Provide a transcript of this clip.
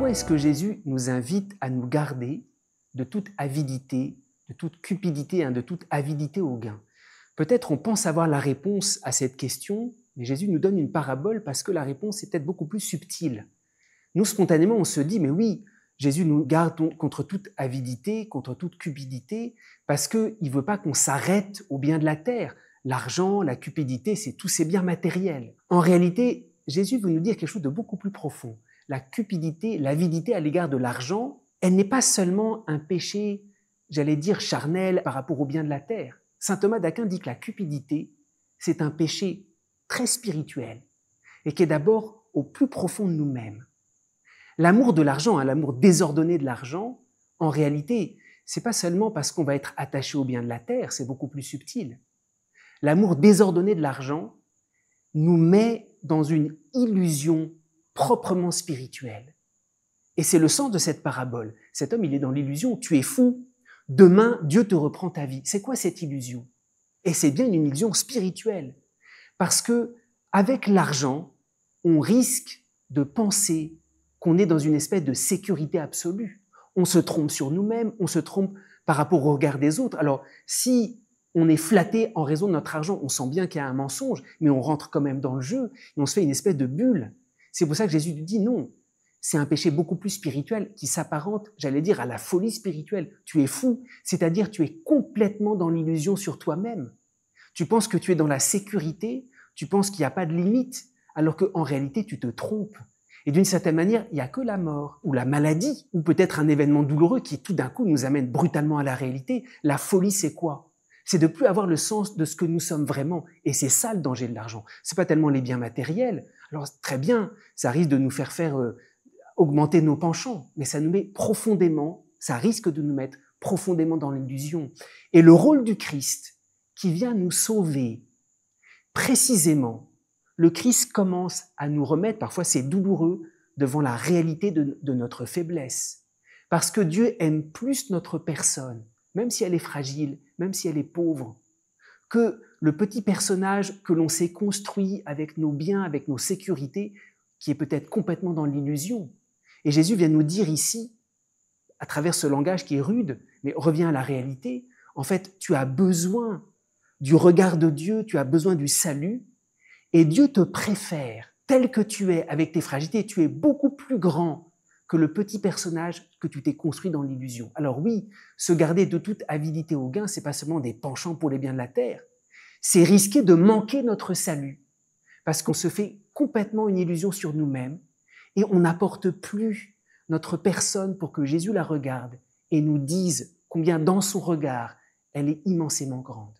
pourquoi est-ce que Jésus nous invite à nous garder de toute avidité, de toute cupidité, de toute avidité au gain? Peut-être on pense avoir la réponse à cette question, mais Jésus nous donne une parabole parce que la réponse est peut-être beaucoup plus subtile. Nous, spontanément, on se dit, mais oui, Jésus nous garde contre toute avidité, contre toute cupidité, parce qu'il ne veut pas qu'on s'arrête aux biens de la terre. L'argent, la cupidité, c'est tous ces biens matériels. En réalité, Jésus veut nous dire quelque chose de beaucoup plus profond. La cupidité, l'avidité à l'égard de l'argent, elle n'est pas seulement un péché, j'allais dire, charnel par rapport aux biens de la terre. Saint Thomas d'Aquin dit que la cupidité, c'est un péché très spirituel et qui est d'abord au plus profond de nous-mêmes. L'amour de l'argent, l'amour désordonné de l'argent, en réalité, c'est pas seulement parce qu'on va être attaché aux biens de la terre, c'est beaucoup plus subtil. L'amour désordonné de l'argent nous met dans une illusion proprement spirituelle. Et c'est le sens de cette parabole. Cet homme, il est dans l'illusion, tu es fou, demain, Dieu te reprend ta vie. C'est quoi cette illusion? Et c'est bien une illusion spirituelle. Parce que avec l'argent, on risque de penser qu'on est dans une espèce de sécurité absolue. On se trompe sur nous-mêmes, on se trompe par rapport au regard des autres. Alors, si on est flatté en raison de notre argent, on sent bien qu'il y a un mensonge, mais on rentre quand même dans le jeu et on se fait une espèce de bulle. C'est pour ça que Jésus dit non. C'est un péché beaucoup plus spirituel qui s'apparente, j'allais dire, à la folie spirituelle. Tu es fou, c'est-à-dire tu es complètement dans l'illusion sur toi-même. Tu penses que tu es dans la sécurité, tu penses qu'il n'y a pas de limite, alors qu'en réalité, tu te trompes. Et d'une certaine manière, il n'y a que la mort, ou la maladie, ou peut-être un événement douloureux qui tout d'un coup nous amène brutalement à la réalité. La folie, c'est quoi? C'est de ne plus avoir le sens de ce que nous sommes vraiment. Et c'est ça le danger de l'argent. C'est pas tellement les biens matériels. Alors très bien, ça risque de nous faire augmenter nos penchants, mais ça nous met profondément, ça risque de nous mettre profondément dans l'illusion. Et le rôle du Christ, qui vient nous sauver, précisément, le Christ commence à nous remettre, parfois c'est douloureux, devant la réalité de notre faiblesse. Parce que Dieu aime plus notre personne, même si elle est fragile, même si elle est pauvre, que le petit personnage que l'on s'est construit avec nos biens, avec nos sécurités, qui est peut-être complètement dans l'illusion. Et Jésus vient nous dire ici, à travers ce langage qui est rude, mais reviens à la réalité, en fait, tu as besoin du regard de Dieu, tu as besoin du salut, et Dieu te préfère tel que tu es, avec tes fragilités, tu es beaucoup plus grand que le petit personnage que tu t'es construit dans l'illusion. Alors oui, se garder de toute avidité au gain, c'est pas seulement des penchants pour les biens de la terre, c'est risquer de manquer notre salut, parce qu'on se fait complètement une illusion sur nous-mêmes, et on n'apporte plus notre personne pour que Jésus la regarde et nous dise combien dans son regard, elle est immensément grande.